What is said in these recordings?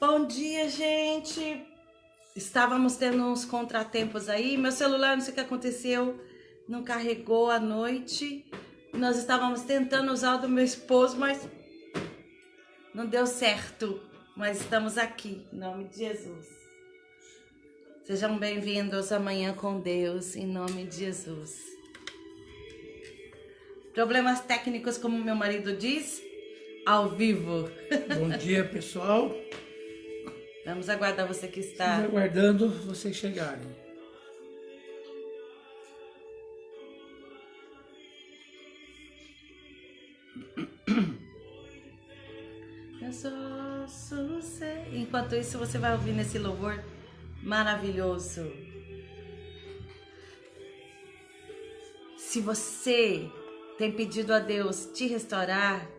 Bom dia, gente. Estávamos tendo uns contratempos aí. Meu celular, não sei o que aconteceu, não carregou à noite. Nós estávamos tentando usar o do meu esposo, mas não deu certo. Mas estamos aqui, em nome de Jesus. Sejam bem-vindos amanhã com Deus, em nome de Jesus. Problemas técnicos, como meu marido diz, ao vivo. Bom dia, pessoal. Vamos aguardar você que está... Estamos aguardando vocês chegarem. Enquanto isso, você vai ouvir nesse louvor maravilhoso. Se você tem pedido a Deus te restaurar,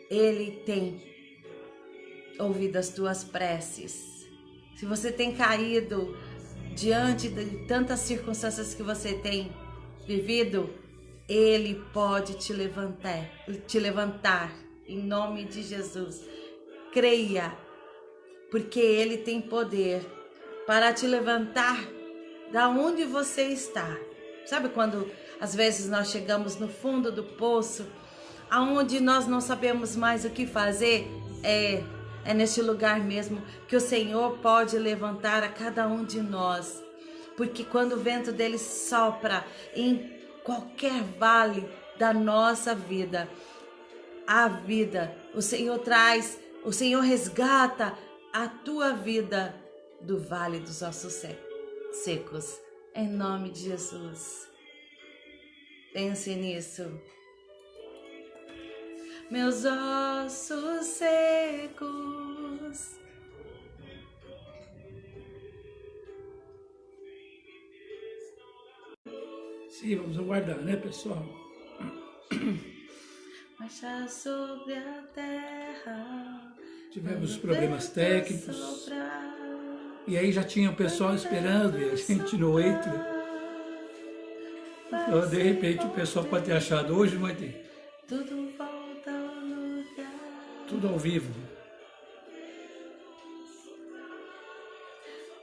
Ele tem ouvido as tuas preces. Se você tem caído diante de tantas circunstâncias que você tem vivido, Ele pode te levantar em nome de Jesus. Creia, porque Ele tem poder para te levantar da onde você está. Sabe quando às vezes nós chegamos no fundo do poço, aonde nós não sabemos mais o que fazer? É neste lugar mesmo que o Senhor pode levantar a cada um de nós. Porque quando o vento dele sopra em qualquer vale da nossa vida, a vida, o Senhor traz, o Senhor resgata a tua vida do vale dos ossos secos. Em nome de Jesus. Pense nisso. Meus ossos secos. Sim, vamos aguardar, né, pessoal? Marcha sobre a terra. Tivemos problemas técnicos. E aí já tinha o pessoal esperando e a gente não entra. Então, de repente, o pessoal pode ter achado hoje, não vai ter. Tudo volta ao lugar. Tudo ao vivo.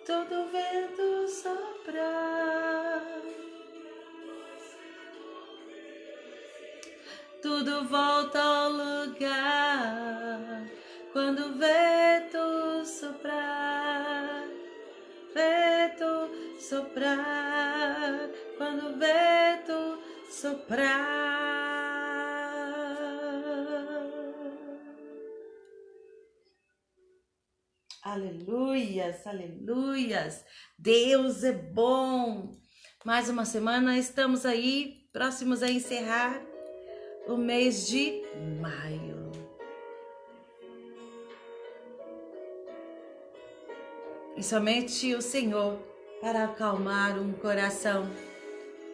Todo vento soprar. Tudo volta ao lugar. Quando o vento soprar. Vento soprar. Quando o vento soprar. Aleluias, aleluias. Deus é bom. Mais uma semana, estamos aí, próximos a encerrar o mês de maio. E somente o Senhor para acalmar um coração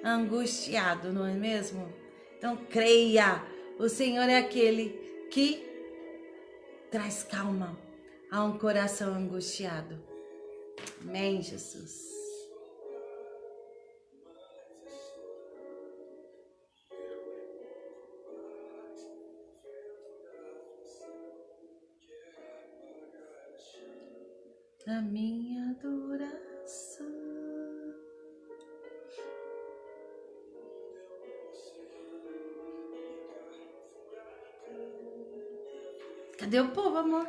angustiado, não é mesmo? Então creia, o Senhor é aquele que traz calma a um coração angustiado. Amém, Jesus. A minha adoração. Cadê o povo, amor?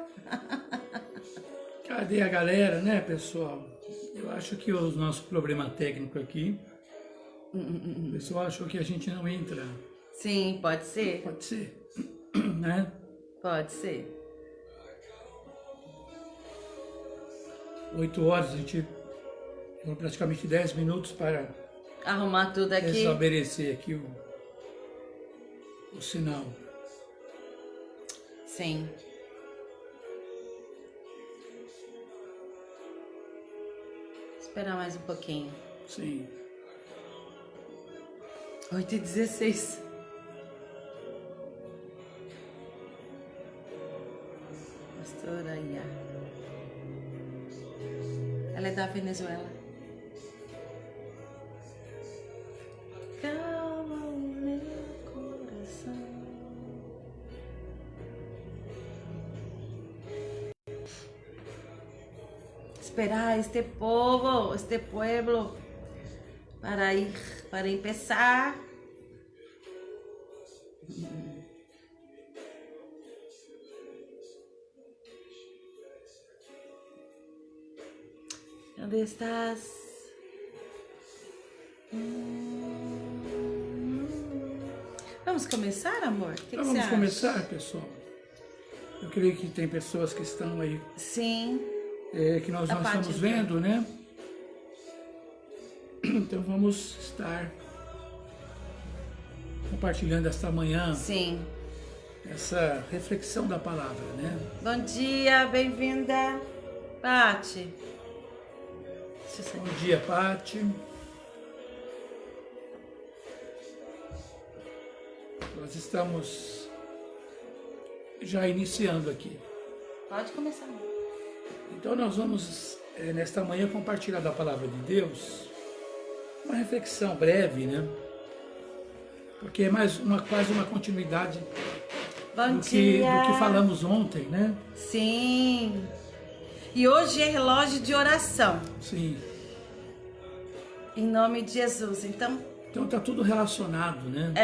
Cadê a galera, né, pessoal? Eu acho que o nosso problema técnico aqui, o pessoal achou que a gente não entra. Sim, pode ser. Pode ser, né? Pode ser. 8 horas, a gente tem praticamente 10 minutos para Arrumar tudo aqui. restabelecer aqui o sinal. Sim. Esperar mais um pouquinho. Sim. 8h16. Pastora Ia. Ela é da Venezuela. Calma o meu coração. esperar este povo, este pueblo, para empezar. Onde estás? Vamos começar, amor? Então vamos começar, pessoal. Eu creio que tem pessoas que estão aí. Sim. Que nós não estamos vendo, né? Então vamos estar compartilhando esta manhã. Sim. Essa reflexão da palavra, né? Bom dia, bem-vinda, Pati. Bom dia, Pati. Nós estamos já iniciando aqui. Pode começar. Então nós vamos, nesta manhã, compartilhar da palavra de Deus uma reflexão breve, né? Porque é quase uma continuidade do que falamos ontem, né? Sim. E hoje é relógio de oração. Sim. Em nome de Jesus. Então está tudo relacionado, né?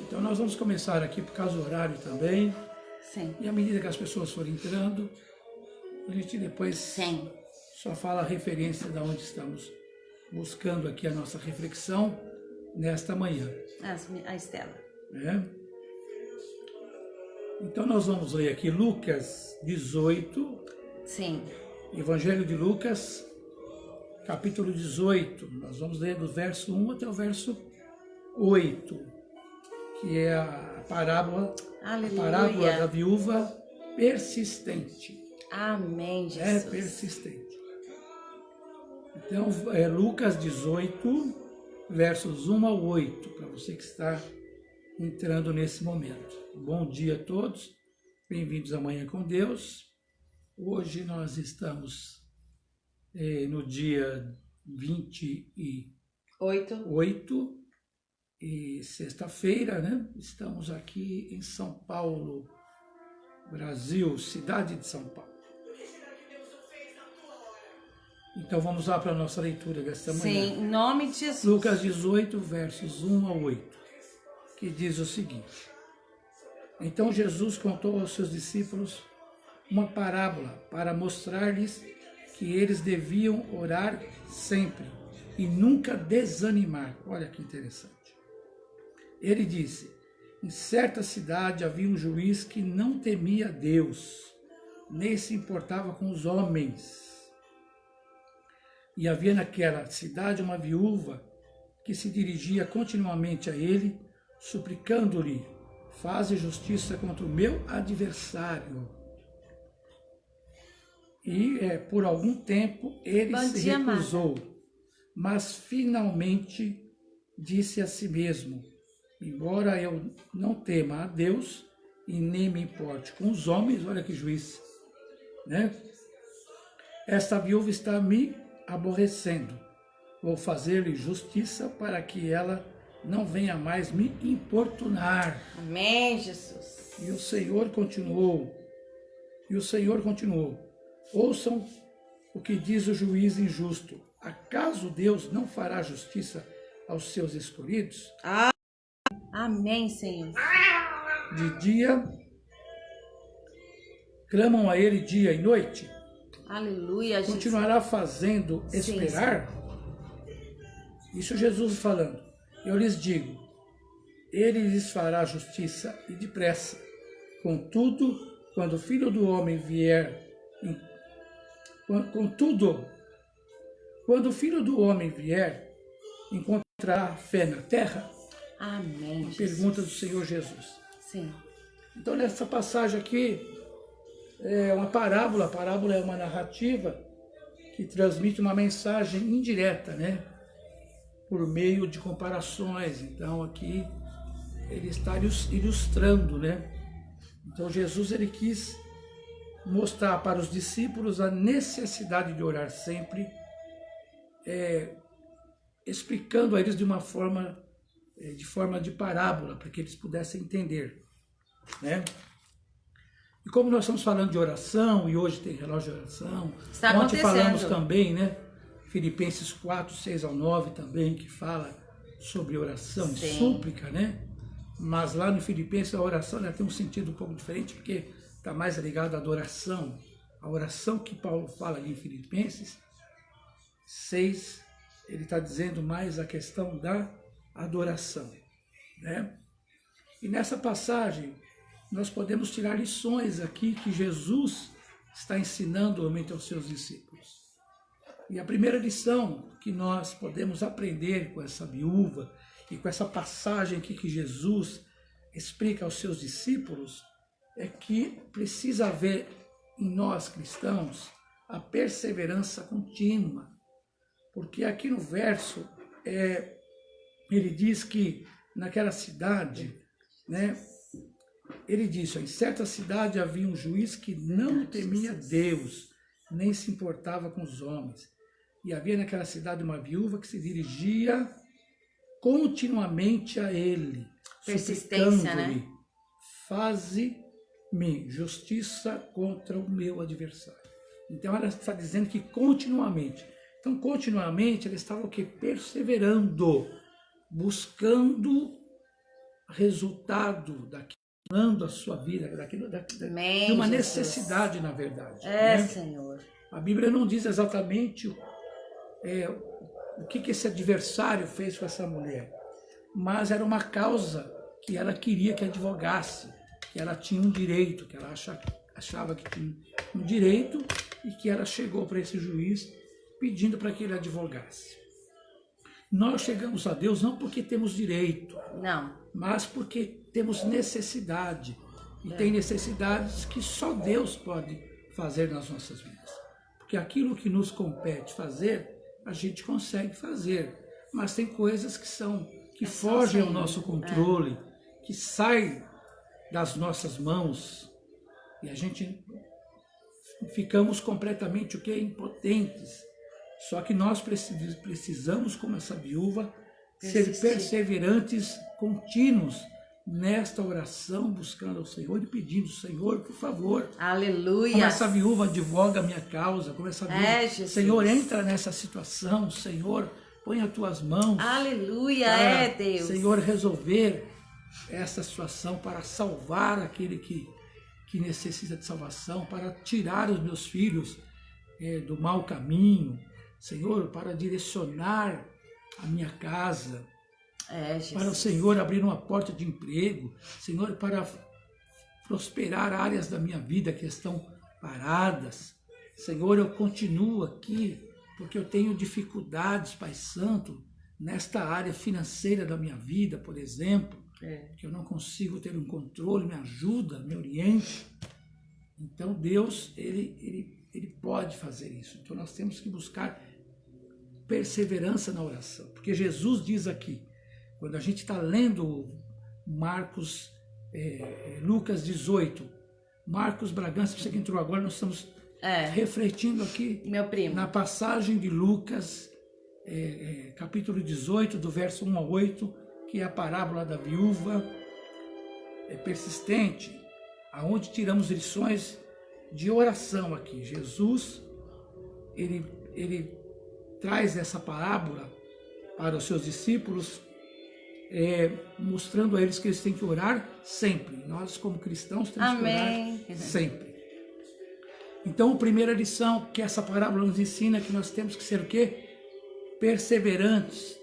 Então nós vamos começar aqui por causa do horário também. Sim. E à medida que as pessoas forem entrando, a gente depois só fala a referência de onde estamos buscando aqui a nossa reflexão nesta manhã. A Estela. Então nós vamos ler aqui Lucas 18. Sim. Evangelho de Lucas, capítulo 18. Nós vamos ler do verso 1 até o verso 8, que é a parábola da viúva persistente. Amém, Jesus. Persistente. Então, Lucas 18, versos 1 ao 8, para você que está entrando nesse momento. Bom dia a todos, bem-vindos à Manhã com Deus. Hoje nós estamos no dia 28 e sexta-feira, né? Estamos aqui em São Paulo, Brasil, cidade de São Paulo. Então vamos lá para a nossa leitura desta manhã. Sim, em nome de Jesus. Lucas 18, versos 1 ao 8, que diz o seguinte: Então Jesus contou aos seus discípulos uma parábola para mostrar-lhes que eles deviam orar sempre e nunca desanimar. Olha que interessante. Ele disse: Em certa cidade havia um juiz que não temia Deus, nem se importava com os homens. E havia naquela cidade uma viúva que se dirigia continuamente a ele, suplicando-lhe: Faze justiça contra o meu adversário. E por algum tempo ele se recusou, mas finalmente disse a si mesmo: Embora eu não tema a Deus e nem me importe com os homens, olha que juiz, né? Esta viúva está me aborrecendo. Vou fazer-lhe justiça para que ela não venha mais me importunar. Amém, Jesus. E o Senhor continuou. Ouçam o que diz o juiz injusto. Acaso Deus não fará justiça aos seus escolhidos? Amém, Senhor. De dia, clamam a ele dia e noite. Aleluia, Jesus. Continuará fazendo esperar? Sim. Isso Jesus falando. Eu lhes digo, ele lhes fará justiça e depressa. Contudo, quando o Filho do Homem vier, encontrará fé na terra? Amém, Jesus. Pergunta do Senhor Jesus. Sim. Então, nessa passagem aqui, é uma parábola. A parábola é uma narrativa que transmite uma mensagem indireta, né? Por meio de comparações. Então, aqui, ele está ilustrando, né? Então, Jesus, ele quis mostrar para os discípulos a necessidade de orar sempre, explicando a eles de forma de parábola, para que eles pudessem entender, né? E como nós estamos falando de oração, e hoje tem relógio de oração, Está ontem falamos acontecendo. também, né? Filipenses 4, 6 ao 9 também, que fala sobre oração e Sim. súplica, né? Mas lá no Filipenses a oração ela tem um sentido um pouco diferente, porque está mais ligado à adoração. A oração que Paulo fala ali em Filipenses 6, ele está dizendo mais a questão da adoração, né? E nessa passagem, nós podemos tirar lições aqui que Jesus está ensinando entre os seus discípulos. E a primeira lição que nós podemos aprender com essa viúva e com essa passagem aqui que Jesus explica aos seus discípulos é que precisa haver em nós cristãos a perseverança contínua. Porque aqui no verso, ele diz que naquela cidade, né? Ele disse, em certa cidade havia um juiz que não temia Deus, nem se importava com os homens. E havia naquela cidade uma viúva que se dirigia continuamente a ele, Persistência, né? suplicando-lhe, faze-me justiça contra o meu adversário. Então ela está dizendo que continuamente. Então continuamente ela estava o quê? Perseverando, buscando resultado daquilo, a sua vida, de uma necessidade, na verdade. Né? Senhor. A Bíblia não diz exatamente o que esse adversário fez com essa mulher, mas era uma causa que ela queria que advogasse, que ela tinha um direito, que ela achava que tinha um direito e que ela chegou para esse juiz pedindo para que ele advogasse. Nós chegamos a Deus não porque temos direito, Não. mas porque temos necessidade. E tem necessidades que só Deus pode fazer nas nossas vidas. Porque aquilo que nos compete fazer, a gente consegue fazer. Mas tem coisas que fogem ao nosso controle, que saem das nossas mãos. E a gente ficamos completamente impotentes. Só que nós precisamos, como essa viúva, ser perseverantes, contínuos nesta oração, buscando ao Senhor e pedindo, Senhor, por favor. Aleluia. Como essa viúva advoga a minha causa, como essa viúva, Jesus. Senhor, entra nessa situação, Senhor, põe as tuas mãos. Aleluia, para, Deus. Senhor, resolver essa situação, para salvar aquele que necessita de salvação, para tirar os meus filhos do mau caminho, Senhor, para direcionar a minha casa, para o Senhor abrir uma porta de emprego, Senhor, para prosperar áreas da minha vida que estão paradas. Senhor, eu continuo aqui porque eu tenho dificuldades, Pai Santo, nesta área financeira da minha vida, por exemplo, que eu não consigo ter um controle, me ajuda, me oriente. Então Deus, ele pode fazer isso. Então nós temos que buscar perseverança na oração, porque Jesus diz aqui, quando a gente está lendo Lucas 18, Marcos Bragança, você que entrou agora, nós estamos refletindo aqui meu primo, na passagem de Lucas, capítulo 18, do verso 1 a 8, que é a parábola da viúva persistente, aonde tiramos lições de oração aqui. Jesus, ele traz essa parábola para os seus discípulos, mostrando a eles que eles têm que orar sempre. Nós, como cristãos, temos que orar sempre. Então, a primeira lição que essa parábola nos ensina é que nós temos que ser o quê? Perseverantes,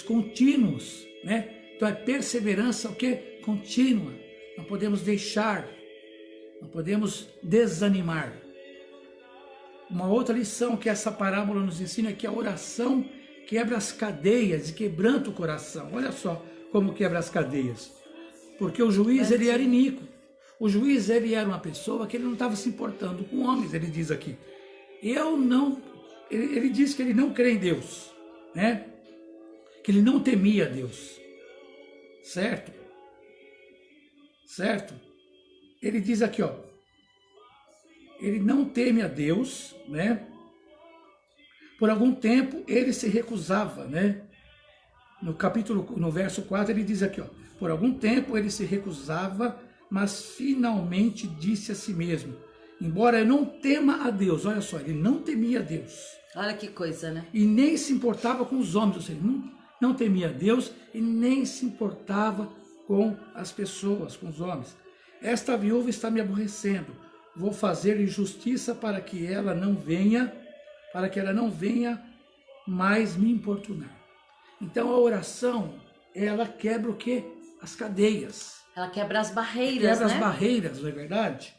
contínuos, né? Então, é perseverança o quê? Contínua. Não podemos deixar, não podemos desanimar. Uma outra lição que essa parábola nos ensina é que a oração quebra as cadeias e quebranta o coração. Olha só como quebra as cadeias. Porque o juiz, ele era iníquo. O juiz, ele era uma pessoa que ele não estava se importando com homens, ele diz aqui. Ele diz que ele não crê em Deus, né? Que ele não temia Deus. Certo? Certo? Ele diz aqui, ó. Ele não teme a Deus, né? Por algum tempo ele se recusava, né? No verso 4 ele diz aqui, ó. Por algum tempo ele se recusava, mas finalmente disse a si mesmo, embora eu não tema a Deus, olha só, ele não temia a Deus. Olha que coisa, né? E nem se importava com os homens, ou seja, não temia a Deus e nem se importava com as pessoas, com os homens. Esta viúva está me aborrecendo, vou fazer-lhe justiça para que ela não venha mais me importunar. Então a oração, ela quebra o quê? As cadeias. Ela quebra as barreiras, Quebra né? as barreiras, não é verdade?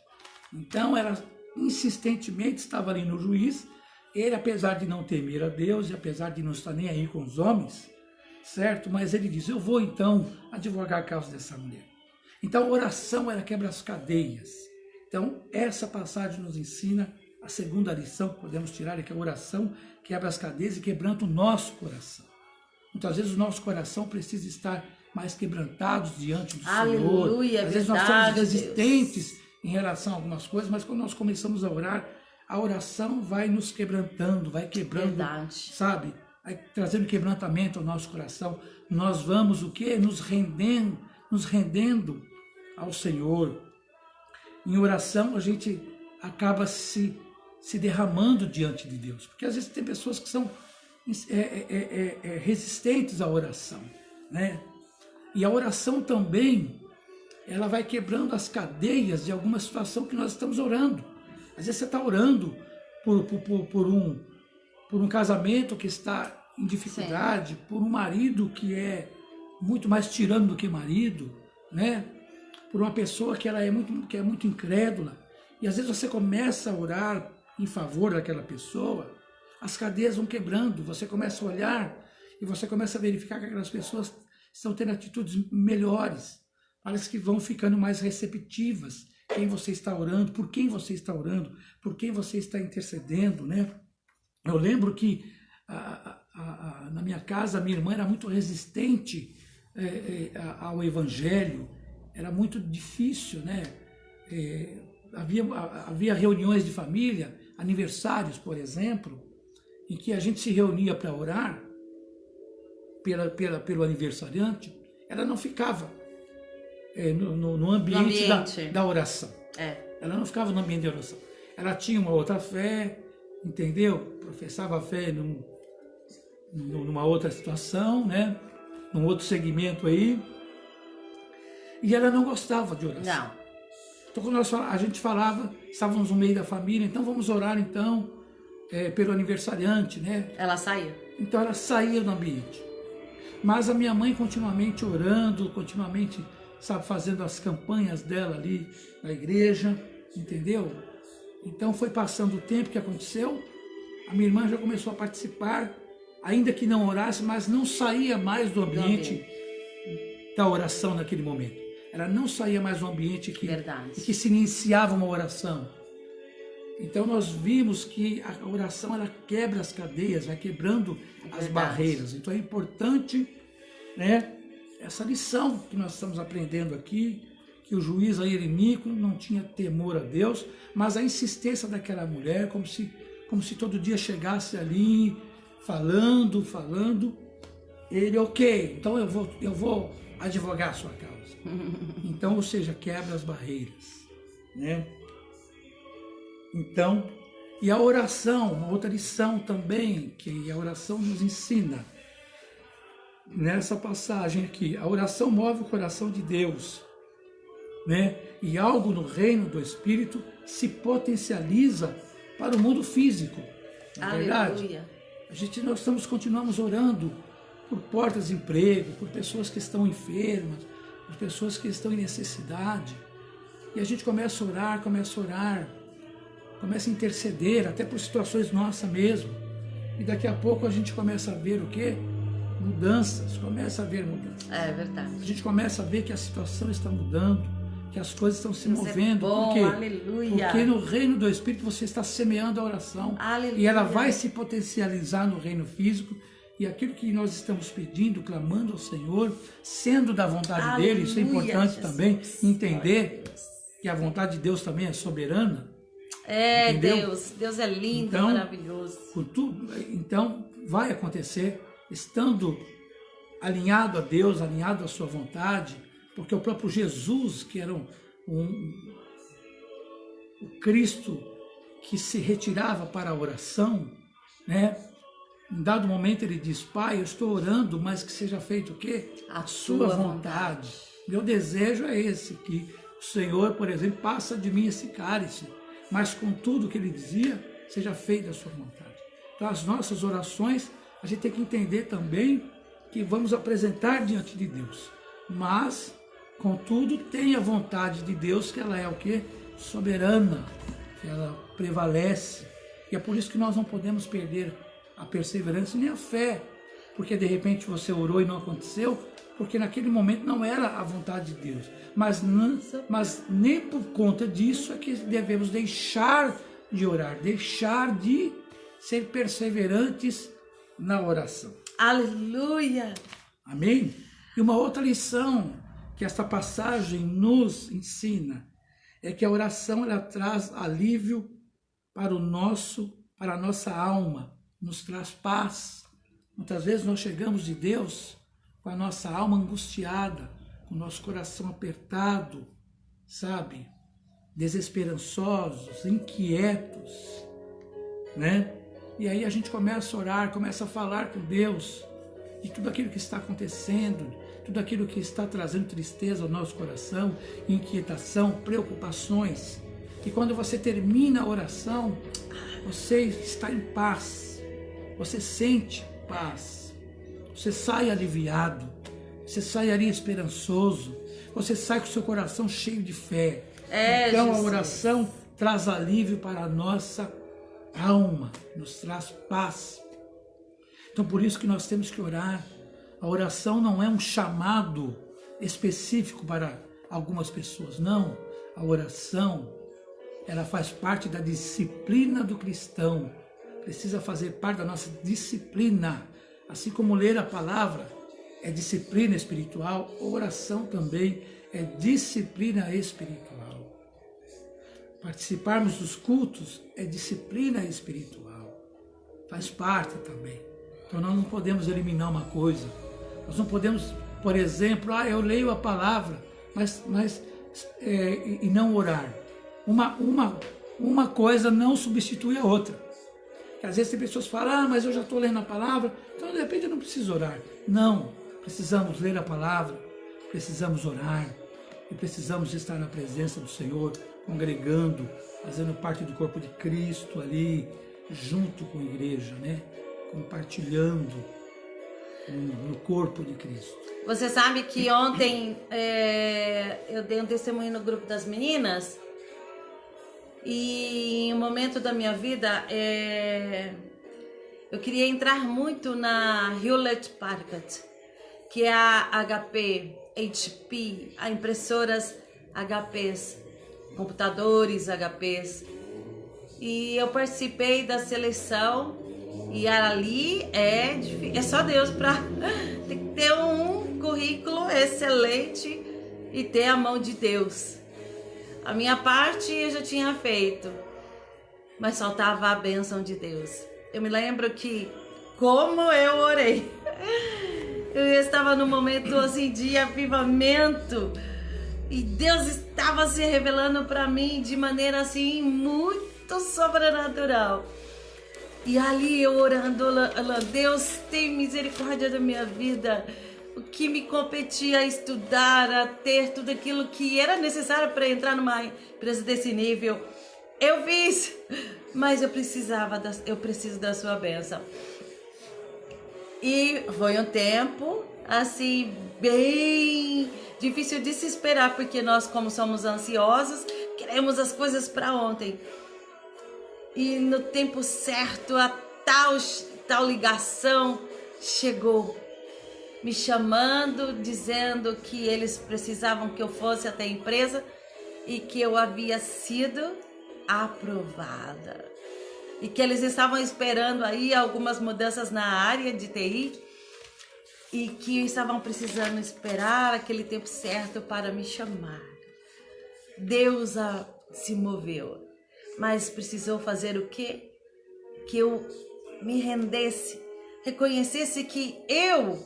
Então ela insistentemente estava ali no juiz, ele apesar de não temer a Deus e apesar de não estar nem aí com os homens, certo? Mas ele diz, eu vou então advogar a causa dessa mulher. Então a oração, ela quebra as cadeias. Então essa passagem nos ensina a segunda lição que podemos tirar é que a oração quebra as cadeias e quebranta o nosso coração. Muitas vezes o nosso coração precisa estar mais quebrantado diante do Aleluia, Senhor. Às vezes nós verdade, somos resistentes Deus. Em relação a algumas coisas, mas quando nós começamos a orar, a oração vai nos quebrantando, vai quebrando, Verdade. sabe? Vai trazendo quebrantamento ao nosso coração. Nós vamos o quê? Nos rendendo ao Senhor. Em oração a gente acaba se derramando diante de Deus. Porque às vezes tem pessoas que são resistentes à oração, né? E a oração também, ela vai quebrando as cadeias de alguma situação que nós estamos orando. Às vezes você está orando por um casamento que está em dificuldade, sim, por um marido que é muito mais tirano do que marido, né? Por uma pessoa que é muito incrédula. E às vezes você começa a orar em favor daquela pessoa, as cadeias vão quebrando, você começa a olhar e você começa a verificar que aquelas pessoas estão tendo atitudes melhores, parece que vão ficando mais receptivas. Quem você está orando, por quem você está orando, por quem você está intercedendo, né? Eu lembro que na minha casa, a minha irmã era muito resistente ao evangelho, era muito difícil, né? Havia reuniões de família, aniversários, por exemplo, em que a gente se reunia para orar pelo aniversariante, ela não ficava no ambiente da oração. Ela não ficava no ambiente da oração. Ela tinha uma outra fé, entendeu? Professava a fé numa outra situação, né? Num outro segmento aí. E ela não gostava de oração. Não. Então, quando a gente falava, estávamos no meio da família, então vamos orar então pelo aniversariante, né? Ela saía. Então ela saía do ambiente. Mas a minha mãe continuamente orando, continuamente, sabe, fazendo as campanhas dela ali na igreja, entendeu? Então foi passando o tempo que aconteceu, a minha irmã já começou a participar, ainda que não orasse, mas não saía mais do ambiente da oração naquele momento. Ela não saía mais do ambiente que se iniciava uma oração. Então nós vimos que a oração, ela quebra as cadeias, vai quebrando as barreiras. Então é importante, né, essa lição que nós estamos aprendendo aqui, que o juiz aí, Nico, não tinha temor a Deus, mas a insistência daquela mulher, como se todo dia chegasse ali, falando, ele, ok, então eu vou advogar a sua causa. Então, ou seja, quebra as barreiras, né? Então, e a oração, uma outra lição também, que a oração nos ensina, nessa passagem aqui, a oração move o coração de Deus, né? E algo no reino do Espírito se potencializa para o mundo físico, não é verdade? Nós continuamos orando por portas de emprego, por pessoas que estão enfermas, por pessoas que estão em necessidade, e a gente começa a orar, começa a interceder, até por situações nossas mesmo, e daqui a pouco a gente começa a ver o quê? Mudanças, É verdade. A gente começa a ver que a situação está mudando, que as coisas estão se movendo. Bom, por quê? aleluia. Porque no reino do Espírito você está semeando a oração, aleluia, e ela vai se potencializar no reino físico, e aquilo que nós estamos pedindo, clamando ao Senhor, sendo da vontade aleluia, dele, isso é importante Jesus. também, entender que a vontade de Deus também é soberana. Entendeu? Deus é lindo, então, maravilhoso. Então vai acontecer, estando alinhado a Deus, alinhado à sua vontade, porque o próprio Jesus, que era o Cristo que se retirava para a oração, né? Em dado momento ele diz: Pai, eu estou orando, mas que seja feito o quê? A sua vontade. Meu desejo é esse, que o Senhor, por exemplo, passa de mim esse cálice, mas com tudo que ele dizia, seja feita a sua vontade. Então as nossas orações, a gente tem que entender também que vamos apresentar diante de Deus, mas, contudo, tem a vontade de Deus, que ela é o quê? Soberana, que ela prevalece, e é por isso que nós não podemos perder a perseverança nem a fé, porque de repente você orou e não aconteceu, porque naquele momento não era a vontade de Deus, mas nem por conta disso é que devemos deixar de orar, deixar de ser perseverantes na oração. Aleluia! Amém? E uma outra lição que esta passagem nos ensina é que a oração ela traz alívio para a nossa alma, nos traz paz. Muitas vezes nós chegamos de Deus com a nossa alma angustiada, com o nosso coração apertado, sabe? Desesperançosos, inquietos, né? E aí a gente começa a orar, começa a falar com Deus de tudo aquilo que está acontecendo, tudo aquilo que está trazendo tristeza ao nosso coração, inquietação, preocupações. E quando você termina a oração, você está em paz, você sente paz, você sai aliviado, você sai ali esperançoso, você sai com o seu coração cheio de fé. Então Jesus, a oração traz alívio para a nossa alma, nos traz paz. Então por isso que nós temos que orar. A oração não é um chamado específico para algumas pessoas, não. A oração, ela faz parte da disciplina do cristão, precisa fazer parte da nossa disciplina. Assim como ler a palavra é disciplina espiritual, a oração também é disciplina espiritual. Participarmos dos cultos é disciplina espiritual, faz parte também. Então nós não podemos eliminar uma coisa, nós não podemos, por exemplo, eu leio a palavra, e não orar. Uma coisa não substitui a outra. Porque às vezes tem pessoas que falam, mas eu já estou lendo a palavra, então de repente eu não preciso orar. Não, precisamos ler a palavra, precisamos orar, e precisamos estar na presença do Senhor, congregando, fazendo parte do corpo de Cristo ali, junto com a igreja, né? Compartilhando no corpo de Cristo. Você sabe que ontem eu dei um testemunho no grupo das meninas, e em um momento da minha vida eu queria entrar muito na Hewlett Packard, que é a HP, a impressoras HPs, computadores HPs, e eu participei da seleção, e ali é só Deus para tem que ter um currículo excelente e ter a mão de Deus. A minha parte eu já tinha feito, mas faltava a bênção de Deus. Eu me lembro que como eu orei, eu estava num momento assim de avivamento, e Deus estava se revelando para mim de maneira assim muito sobrenatural. E ali eu orando, Deus tem misericórdia da minha vida. O que me competia a estudar, a ter tudo aquilo que era necessário para entrar numa empresa desse nível, eu fiz. Mas eu preciso da sua bênção. E foi um tempo assim bem difícil de se esperar, porque nós, como somos ansiosos, queremos as coisas para ontem. E no tempo certo, a tal ligação chegou, me chamando, dizendo que eles precisavam que eu fosse até a empresa e que eu havia sido aprovada. E que eles estavam esperando aí algumas mudanças na área de TI e que estavam precisando esperar aquele tempo certo para me chamar. Deus se moveu, mas precisou fazer o quê? Que eu me rendesse, reconhecesse que eu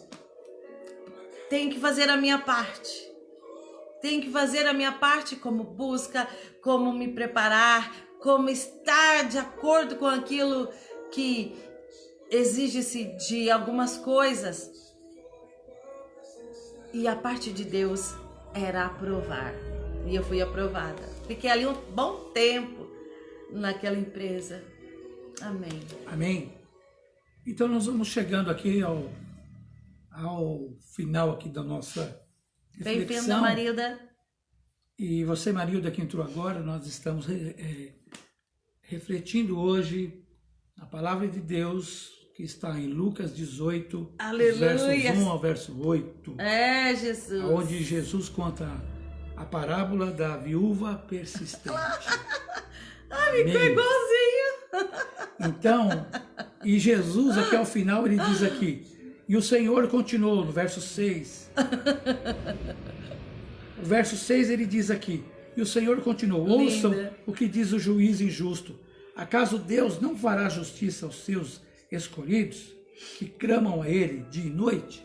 tenho que fazer a minha parte. tenho que fazer a minha parte como busca, como me preparar, como estar de acordo com aquilo que exige-se de algumas coisas. E a parte de Deus era aprovar. E eu fui aprovada. Fiquei ali um bom tempo naquela empresa. Amém. Amém. Então nós vamos chegando aqui ao final aqui da nossa reflexão. Bem-vinda, Marilda. E você, Marilda, que entrou agora, nós estamos refletindo hoje a palavra de Deus que está em Lucas 18, versos 1 ao verso 8. É, Jesus. Onde Jesus conta a parábola da viúva persistente. Ai, me ficou igualzinho. Então, e Jesus aqui ao final, ele diz aqui, e o Senhor continuou no verso 6. O verso 6 ele diz aqui, e o Senhor continuou, ouçam o que diz o juiz injusto. Acaso Deus não fará justiça aos seus escolhidos, que clamam a Ele dia e noite?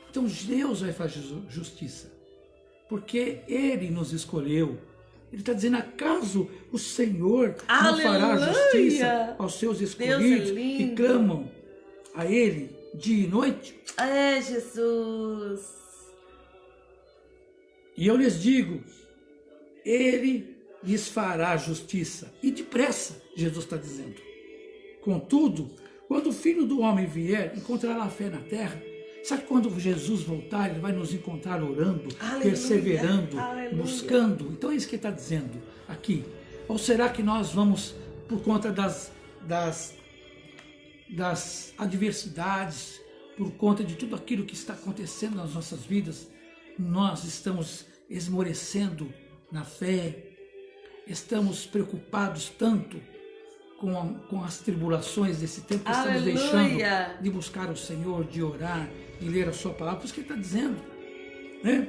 Então Deus vai fazer justiça, porque Ele nos escolheu. Ele está dizendo, acaso o Senhor não fará justiça aos seus escolhidos, que clamam a Ele dia e noite? É, Jesus. E eu lhes digo, Ele lhes fará justiça, e depressa, Jesus está dizendo. Contudo, quando o Filho do Homem vier, encontrará fé na terra. Sabe quando Jesus voltar, Ele vai nos encontrar orando, perseverando, buscando. Então é isso que Ele está dizendo aqui. Ou será que nós vamos, por conta das adversidades, por conta de tudo aquilo que está acontecendo nas nossas vidas, nós estamos esmorecendo na fé, estamos preocupados tanto com as tribulações desse tempo, estamos deixando de buscar o Senhor, de orar, de ler a sua palavra, por isso que Ele está dizendo, né?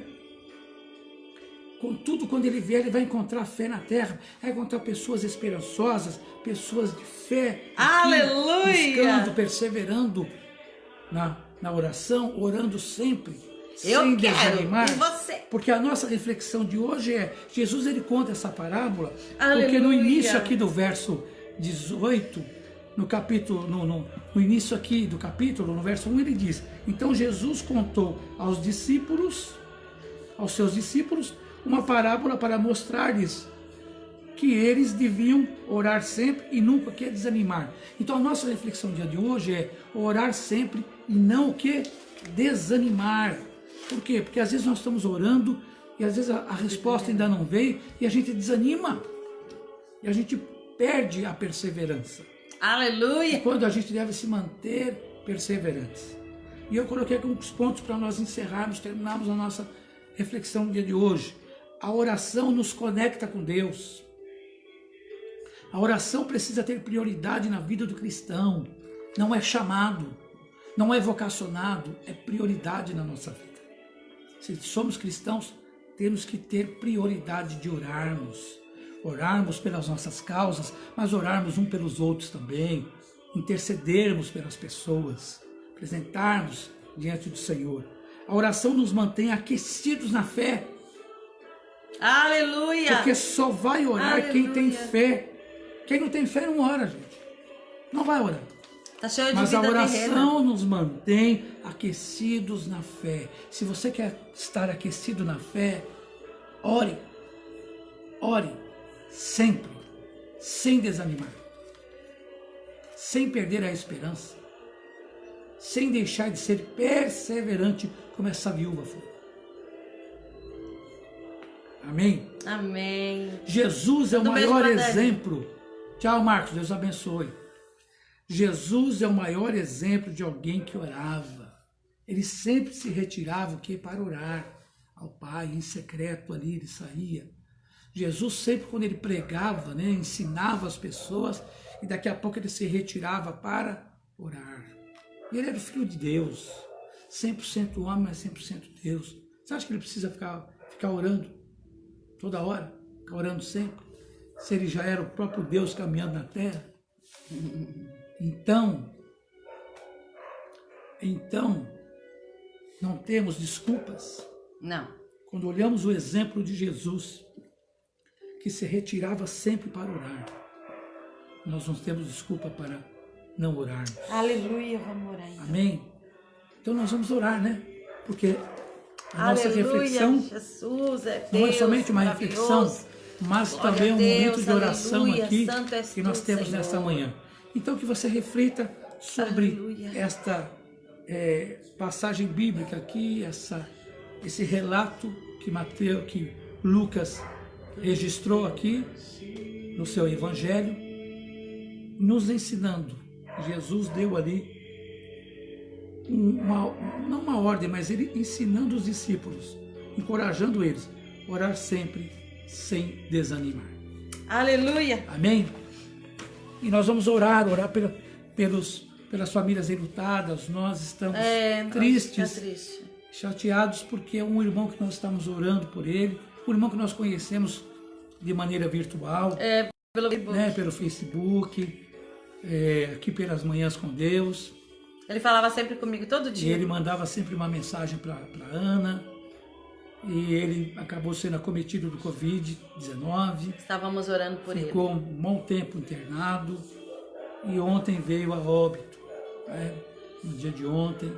Contudo, quando Ele vier, Ele vai encontrar fé na terra, vai encontrar pessoas esperançosas, pessoas de fé, aqui, buscando, perseverando na oração, orando sempre, sem desanimar. E você? Porque a nossa reflexão de hoje é, Jesus ele conta essa parábola, porque no início aqui do verso 18, no início aqui do capítulo, no verso 1, ele diz, então Jesus contou aos seus discípulos, uma parábola para mostrar-lhes que eles deviam orar sempre e nunca desanimar. Então a nossa reflexão do dia de hoje é orar sempre e não desanimar. Por quê? Porque às vezes nós estamos orando e às vezes a resposta ainda não veio e a gente desanima. E a gente perde a perseverança. Aleluia! E quando a gente deve se manter perseverantes. E eu coloquei aqui uns pontos para nós encerrarmos, terminarmos a nossa reflexão no dia de hoje. A oração nos conecta com Deus. A oração precisa ter prioridade na vida do cristão. Não é chamado, não é vocacionado, é prioridade na nossa vida. Se somos cristãos, temos que ter prioridade de orarmos pelas nossas causas, mas orarmos uns pelos outros também, intercedermos pelas pessoas, apresentarmos diante do Senhor. A oração nos mantém aquecidos na fé. Aleluia! Porque só vai orar quem tem fé. Quem não tem fé não ora, gente. Não vai orar. Tá cheio de Mas vida a oração terrena. nos mantém aquecidos na fé. Se você quer estar aquecido na fé, ore. Ore sempre, sem desanimar, sem perder a esperança, sem deixar de ser perseverante como essa viúva foi. Amém? Amém. Jesus é o maior exemplo. Tchau, Marcos, Deus abençoe. Jesus é o maior exemplo de alguém que orava. Ele sempre se retirava para orar ao Pai, em secreto ali ele saía. Jesus sempre quando ele pregava, ensinava as pessoas e daqui a pouco ele se retirava para orar. E ele era o Filho de Deus, 100% homem, mas 100% Deus. Você acha que ele precisa ficar orando toda hora? Ficar orando sempre? Se ele já era o próprio Deus caminhando na terra? Então, não temos desculpas. Não. quando olhamos o exemplo de Jesus, que se retirava sempre para orar, nós não temos desculpa para não orarmos. Aleluia, vamos orar então. Amém? Então nós vamos orar, né? Porque a nossa Aleluia, reflexão Jesus, Deus, não é somente uma reflexão, mas glória também um Deus, momento de oração aleluia, aqui santo és que nós tu, temos Senhor. nesta manhã. Então que você reflita sobre Aleluia. esta passagem bíblica aqui, esse relato que Lucas registrou aqui no seu evangelho, nos ensinando. Jesus deu ali não uma ordem, mas ele ensinando os discípulos, encorajando eles a orar sempre sem desanimar. Aleluia. Amém? E nós vamos orar pelas famílias enlutadas. Nós estamos tristes, triste. chateados, porque é um irmão que nós estamos orando por ele, um irmão que nós conhecemos de maneira virtual, Pelo Facebook. né, pelo Facebook, aqui pelas Manhãs com Deus. Ele falava sempre comigo todo E dia. ele mandava sempre uma mensagem para Ana, e ele acabou sendo acometido do Covid-19, Estávamos orando por ele. ficou um bom tempo internado, e ontem veio a óbito, né, no dia de ontem,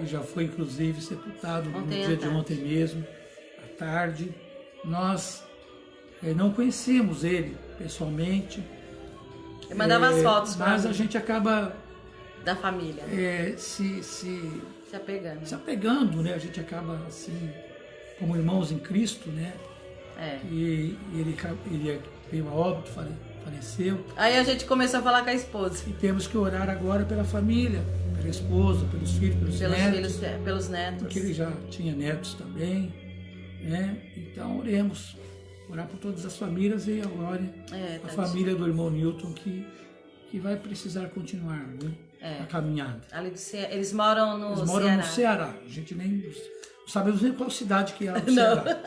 e já foi inclusive sepultado no Ontem à dia de tarde. ontem mesmo, à tarde. Nós não conhecemos ele pessoalmente, Ele mandava as fotos para mas a gente acaba da família, se se apegando. apegando, né? A gente acaba assim, como irmãos em Cristo, né? E ele veio a óbito, faleceu. Aí a gente começou a falar com a esposa. E temos que orar agora pela família, pela esposa, pelos filhos, pelos netos, Pelos netos. porque ele já tinha netos também, né? Então oremos, orar por todas as famílias e agora a família do irmão Newton que vai precisar continuar, né? A caminhada. Ali do eles moram no Eles moram Ceará. no Ceará. A gente nem não sabemos nem qual cidade que é lá no Ceará,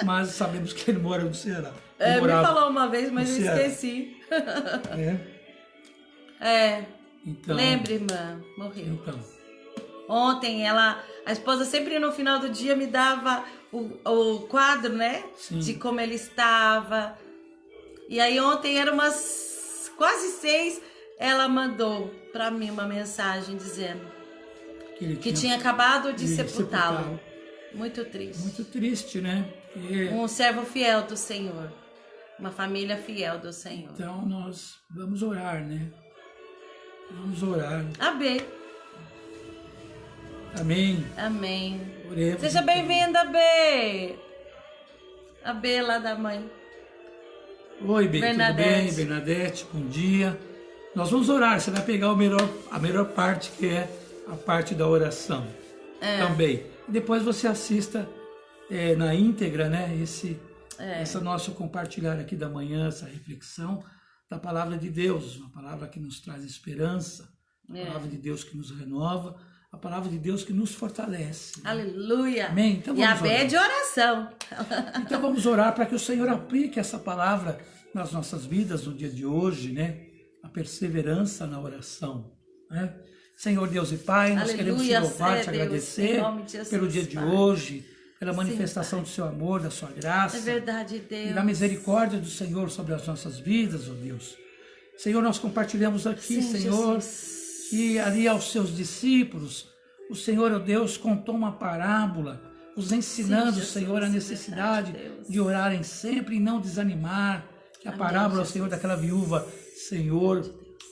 mas sabemos que ele mora no Ceará. Me falou uma vez, mas eu Ceará. esqueci. Então, Lembra, irmã? Morreu. Então, Ontem a esposa sempre no final do dia me dava o quadro, né? Sim. De como ele estava. E aí ontem era umas quase 6, ela mandou para mim uma mensagem dizendo que tinha acabado de sepultá-lo. Muito triste. Muito triste, né? Um servo fiel do Senhor. Uma família fiel do Senhor. Então nós vamos orar, né? Vamos orar. Amém. Amém. Amém. Oremos, Seja então. bem-vinda, B. A B lá da mãe. Oi, bem, Bernadette. tudo bem? Bernadette, bom dia. Nós vamos orar, você vai pegar a melhor parte, que é a parte da oração também. E depois você assista na íntegra, né, essa nosso compartilhar aqui da manhã, essa reflexão da palavra de Deus, uma palavra que nos traz esperança, a palavra de Deus que nos renova, a palavra de Deus que nos fortalece. Né? Aleluia. Amém? Então E a vamos B é orar. de oração. Então vamos orar para que o Senhor aplique essa palavra nas nossas vidas no dia de hoje, né? A perseverança na oração, né? Senhor Deus e Pai, nós queremos te louvar, te agradecer pelo dia de hoje, pela manifestação do seu amor, da sua graça. É verdade, Deus. E da misericórdia do Senhor sobre as nossas vidas, ó Deus. Senhor, nós compartilhamos aqui, Sim, Senhor, Jesus. que ali aos seus discípulos, o Senhor, ó Deus, contou uma parábola, os ensinando, Jesus, Senhor, a necessidade verdade, Deus. de orarem sempre e não desanimar. Que a Amém, parábola, Jesus. Senhor, daquela viúva, Senhor,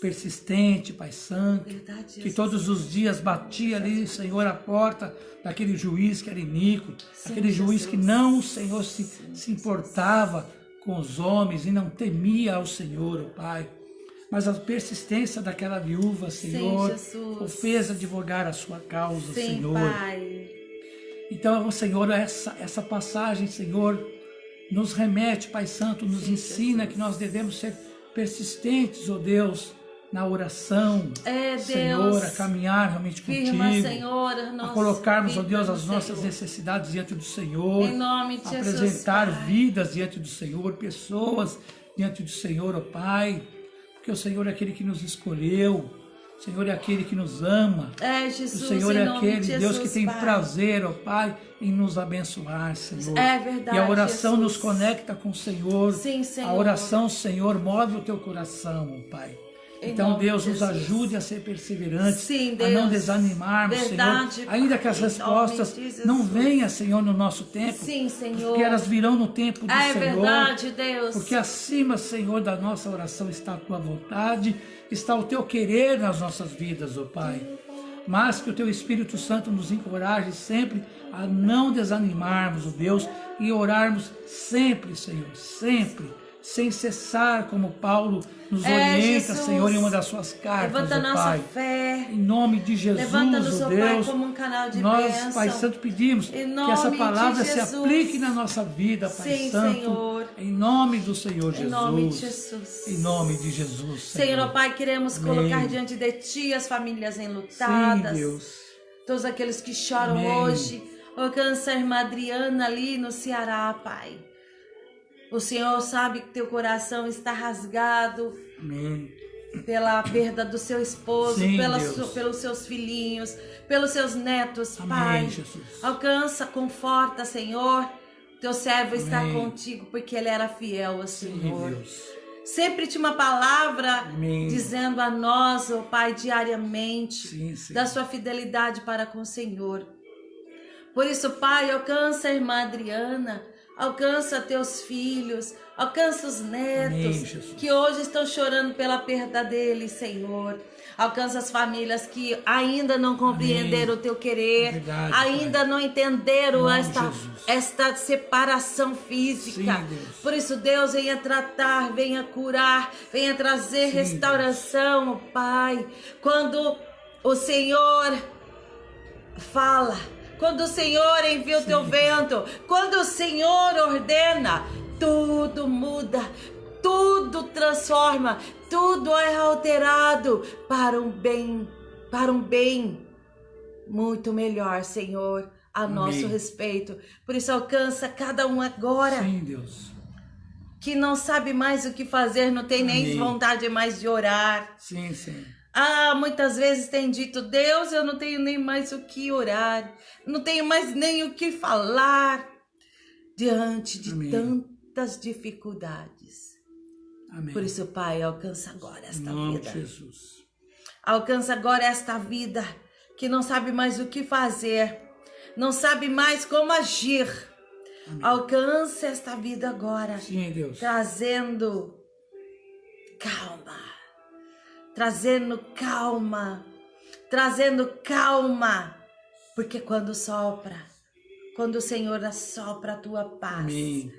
persistente, Pai Santo, Verdade, que Jesus. todos os dias batia ali, Senhor, a porta daquele juiz que era iníquo, aquele juiz Jesus. que não, Senhor, se importava com os homens e não temia ao Senhor, o Pai. Mas a persistência daquela viúva, Senhor, Jesus. o fez advogar a sua causa, Sim, Senhor. Pai. Então, Senhor, essa passagem, Senhor, nos remete, Pai Santo, nos ensina Jesus. que nós devemos ser persistentes, ó Deus, na oração, Deus. Senhor, a caminhar realmente Firma, contigo, Senhor, a colocarmos, ó vida Deus, no as nossas Senhor. necessidades diante do Senhor, Em nome de Jesus, apresentar Pai. vidas diante do Senhor, pessoas diante do Senhor, ó Pai, porque o Senhor é aquele que nos escolheu, O Senhor é aquele que nos ama. Jesus, o Senhor é aquele de Deus que tem Pai. prazer, ó Pai, em nos abençoar, Senhor. É verdade, e a oração Jesus. nos conecta com o Senhor. Sim, Senhor. A oração, Senhor, move o teu coração, ó Pai. Então, Deus, nos ajude a ser perseverantes, Sim, a não desanimarmos, verdade, Senhor. Ainda que as respostas não venham, Senhor, no nosso tempo. Sim, Senhor. Porque elas virão no tempo do Senhor. É verdade, Deus. Porque acima, Senhor, da nossa oração está a Tua vontade, está o Teu querer nas nossas vidas, ó Pai. Mas que o Teu Espírito Santo nos encoraje sempre a não desanimarmos, ó Deus, e orarmos sempre, Senhor, sempre, sem cessar, como Paulo nos orienta, Jesus. Senhor, em uma das suas cartas, Levanta ó nossa Pai. fé. Em nome de Jesus, Levanta-nos, ó ó Deus, Pai, como um canal de nós, bênção. Pai Santo, pedimos Em que essa nome palavra de se Jesus. aplique na nossa vida, Pai Sim, Santo. Senhor. Em nome do Senhor Jesus. Em nome de Jesus. Em nome de Jesus, Senhor, ó Pai, queremos Amém. colocar diante de Ti as famílias enlutadas. Sim, Deus. Todos aqueles que choram Amém. hoje. Alcança a irmã Adriana ali no Ceará, Pai. O Senhor sabe que teu coração está rasgado Amém. pela perda do seu esposo, Sim, Deus. pelos seus filhinhos, pelos seus netos, Amém, Pai. Jesus. Alcança, conforta, Senhor. Teu servo está Amém. contigo porque ele era fiel ao Sim, Senhor. Deus. Sempre tinha uma palavra Amém. dizendo a nós, ó Pai, diariamente, Sim, sim. da sua fidelidade para com o Senhor. Por isso, Pai, alcança a irmã Adriana, alcança teus filhos, alcança os netos Amém, Jesus. que hoje estão chorando pela perda deles, Senhor. Alcança as famílias que ainda não compreenderam o teu querer, É verdade, ainda Pai. não entenderam Em nome de Jesus. esta separação física. Sim, Deus. Por isso, Deus, venha tratar, venha curar, venha trazer Sim, restauração, ó Pai. Quando o Senhor fala, quando o Senhor envia o teu vento, quando o Senhor ordena, tudo muda, tudo transforma, tudo é alterado para um bem muito melhor, Senhor, a Amém. nosso respeito. Por isso, alcança cada um agora Sim, Deus. que não sabe mais o que fazer, não tem nem Amém. vontade mais de orar. Sim, sim. Muitas vezes tem dito, Deus, eu não tenho nem mais o que orar, não tenho mais nem o que falar, diante de Amém. tantas dificuldades. Amém. Por isso, Pai, alcança agora Em esta nome vida. de Jesus. Alcança agora esta vida que não sabe mais o que fazer, não sabe mais como agir. Amém. Alcança esta vida agora, Sim, Deus. trazendo calma, trazendo calma, trazendo calma, porque quando o Senhor assopra a tua paz, Amém.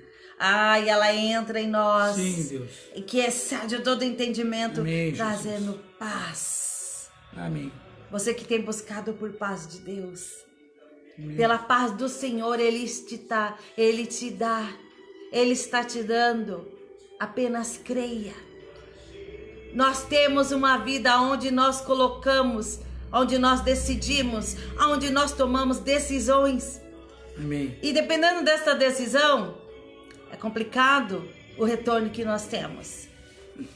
e ela entra em nós, Sim, Deus. e que excede todo entendimento, Amém, trazendo paz. Amém. Você que tem buscado por paz de Deus, Amém. pela paz do Senhor, Ele te dá, Ele está te dando, apenas creia. Nós temos uma vida onde nós colocamos, onde nós decidimos, onde nós tomamos decisões. Amém. E dependendo dessa decisão, é complicado o retorno que nós temos.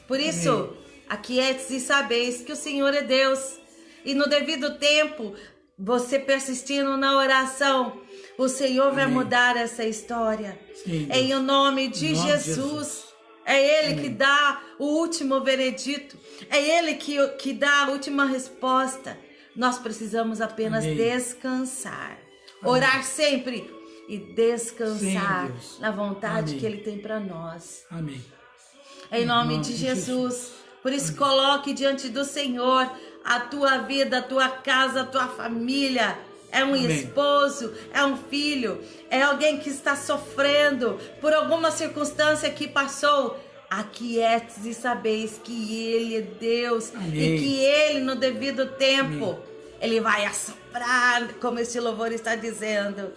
Por isso, aquiete-se e sabeis que o Senhor é Deus. E no devido tempo, você persistindo na oração, o Senhor vai Amém. mudar essa história. Sim, Em Deus. o nome de Em nome de Jesus. É Ele que dá o último veredito. É Ele que dá a última resposta. Nós precisamos apenas Amém. descansar. Orar sempre e descansar Sim, Deus. na vontade Amém. que Ele tem para nós. Amém. Em nome de Jesus. Por isso, coloque diante do Senhor a tua vida, a tua casa, a tua família. É um Amém. esposo, é um filho, é alguém que está sofrendo por alguma circunstância que passou. Aquietes e sabeis que Ele é Deus. Amém. E que Ele, no devido tempo, Amém. Ele vai assoprar, como este louvor está dizendo.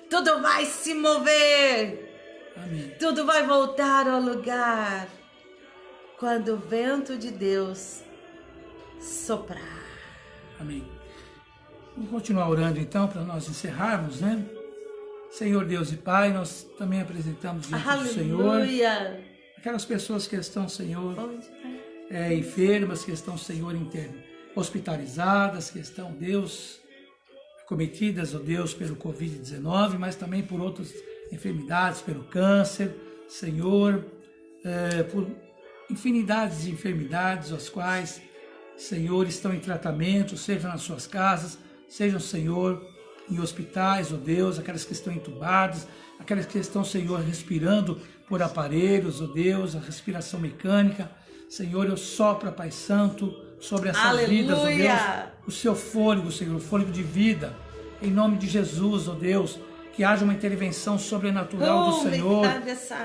Tudo vai se mover. Amém. Tudo vai voltar ao lugar quando o vento de Deus soprar. Amém. Vamos continuar orando então para nós encerrarmos, né? Senhor Deus e Pai, nós também apresentamos diante do Senhor Aleluia! aquelas pessoas que estão, Senhor, Onde vai? enfermas, que estão, Senhor, hospitalizadas, que estão, Deus, cometidas, ó Deus, pelo Covid-19, mas também por outras enfermidades, pelo câncer, Senhor, por infinidades de enfermidades, as quais, Senhor, estão em tratamento, seja nas suas casas, sejam, Senhor, em hospitais, ó Deus, aquelas que estão entubadas, aquelas que estão, Senhor, respirando por aparelhos, ó Deus, a respiração mecânica. Senhor, eu sopro, Pai Santo, sobre essas vidas, ó Deus, o seu fôlego, Senhor, o fôlego de vida, em nome de Jesus, ó Deus, que haja uma intervenção sobrenatural do Senhor.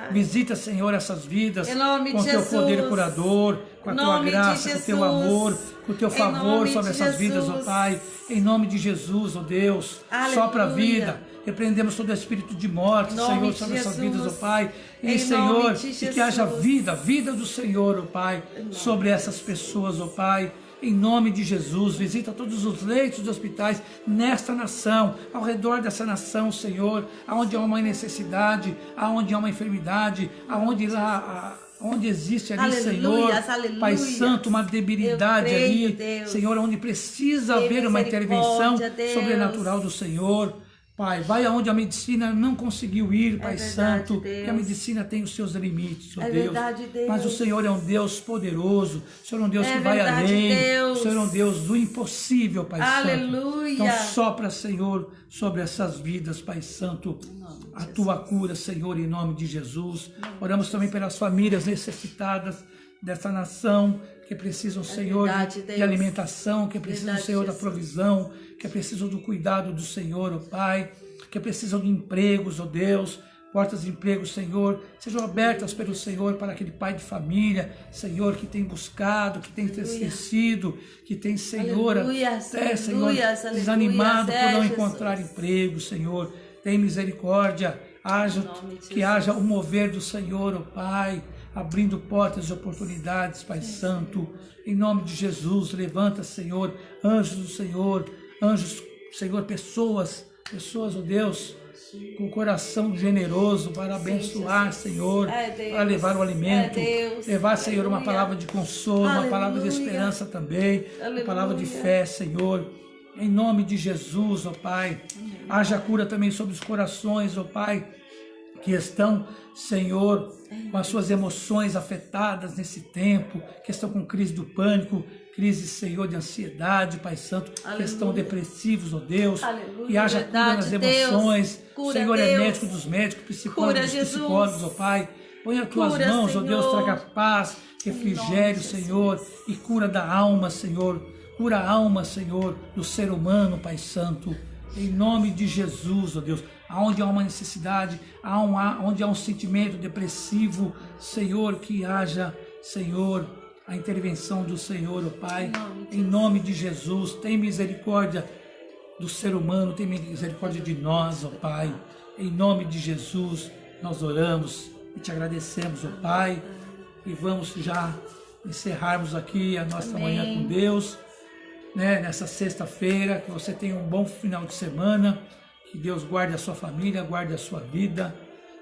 Visita, Senhor, essas vidas com o teu poder curador, com a tua graça, com o teu amor, com o teu favor sobre essas vidas, ó Pai. Em nome de Jesus, ó Deus, sopra a vida. Repreendemos todo espírito de morte, Senhor, sobre essas vidas, ó Pai. E, Senhor, e que haja vida do Senhor, ó Pai, sobre essas pessoas, ó Pai. Em nome de Jesus, visita todos os leitos de hospitais nesta nação, ao redor dessa nação, Senhor, aonde há uma necessidade, aonde há uma enfermidade, onde existe ali, Senhor, Pai Santo, uma debilidade ali, Deus. Senhor, onde precisa haver uma intervenção sobrenatural do Senhor. Pai, vai aonde a medicina não conseguiu ir, Pai Santo, porque a medicina tem os seus limites, ó Deus. Mas o Senhor é um Deus poderoso, o Senhor é um Deus que vai além, o Senhor é um Deus do impossível, Pai Santo. Então sopra, Senhor, sobre essas vidas, Pai Santo, a tua cura, Senhor, em nome de Jesus. Oramos também pelas famílias necessitadas dessa nação, que precisam, Senhor, de alimentação, que precisam, Senhor, da provisão, que precisam do cuidado do Senhor, ó Pai, que precisam de empregos, ó Deus, portas de emprego, Senhor, sejam abertas pelo Senhor para aquele pai de família, Senhor, que tem buscado, que tem entristecido, que tem, Senhor, Senhor, desanimado por não encontrar emprego, Senhor, tem misericórdia, que haja o mover do Senhor, ó Pai, abrindo portas de oportunidades, Pai Santo, em nome de Jesus. Levanta, Senhor, anjos do Senhor, pessoas, ó Deus, com o coração generoso para abençoar, Senhor, para levar o alimento, levar, Senhor, uma palavra de consolo, uma palavra de esperança também, uma palavra de fé, Senhor, em nome de Jesus, ó Pai. Haja cura também sobre os corações, ó Pai, que estão, Senhor, com as suas emoções afetadas nesse tempo, que estão com crise do pânico, crise, Senhor, de ansiedade, Pai Santo, que estão depressivos, ó Deus, e haja cura nas emoções, Senhor, é médico dos médicos, psicólogo dos psicólogos, ó Pai, põe as tuas mãos, ó Deus, traga paz, refrigério, Senhor, e cura da alma, Senhor, cura a alma, Senhor, do ser humano, Pai Santo, em nome de Jesus, ó Deus, aonde há uma necessidade, onde há um sentimento depressivo, Senhor, que haja, Senhor, a intervenção do Senhor, ó Pai, em nome de Jesus. Tem misericórdia do ser humano, tem misericórdia de nós, ó Pai, em nome de Jesus. Nós oramos e te agradecemos, ó Pai, e vamos já encerrarmos aqui a nossa manhã com Deus, né, nessa sexta-feira. Que você tenha um bom final de semana, que Deus guarde a sua família, guarde a sua vida,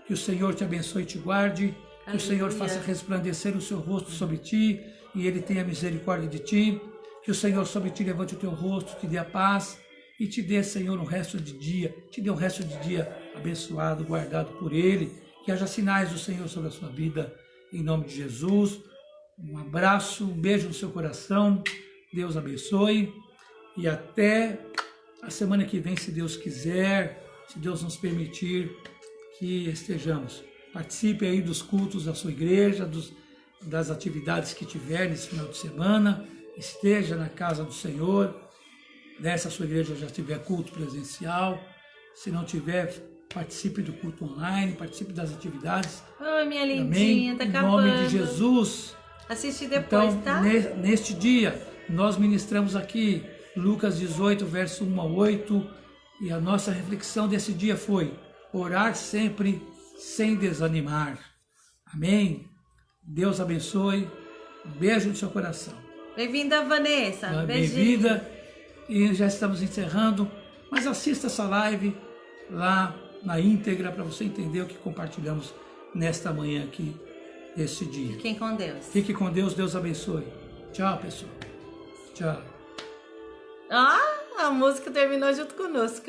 que o Senhor te abençoe e te guarde, que o Senhor faça resplandecer o seu rosto sobre ti e Ele tenha misericórdia de ti, que o Senhor sobre ti levante o teu rosto, te dê a paz e te dê, Senhor, um resto de dia, te dê um resto de dia abençoado, guardado por Ele, que haja sinais do Senhor sobre a sua vida, em nome de Jesus. Um abraço, um beijo no seu coração, Deus abençoe e até a semana que vem, se Deus quiser, se Deus nos permitir que estejamos. Participe aí dos cultos da sua igreja, das atividades que tiver nesse final de semana. Esteja na casa do Senhor. Nessa sua igreja já tiver culto presencial. Se não tiver, participe do culto online, participe das atividades. Oi, minha lindinha, tá acabando. Em nome de Jesus. Assiste depois, então, tá? Neste dia, nós ministramos aqui Lucas 18, verso 1 a 8, e a nossa reflexão desse dia foi: orar sempre sem desanimar. Amém? Deus abençoe. Um beijo no seu coração. Bem-vinda, Vanessa. Bem-vinda. E já estamos encerrando, mas assista essa live lá na íntegra para você entender o que compartilhamos nesta manhã aqui, este dia. Fiquem com Deus. Fique com Deus. Deus abençoe. Tchau, pessoal. Tchau. Ah, a música terminou junto conosco.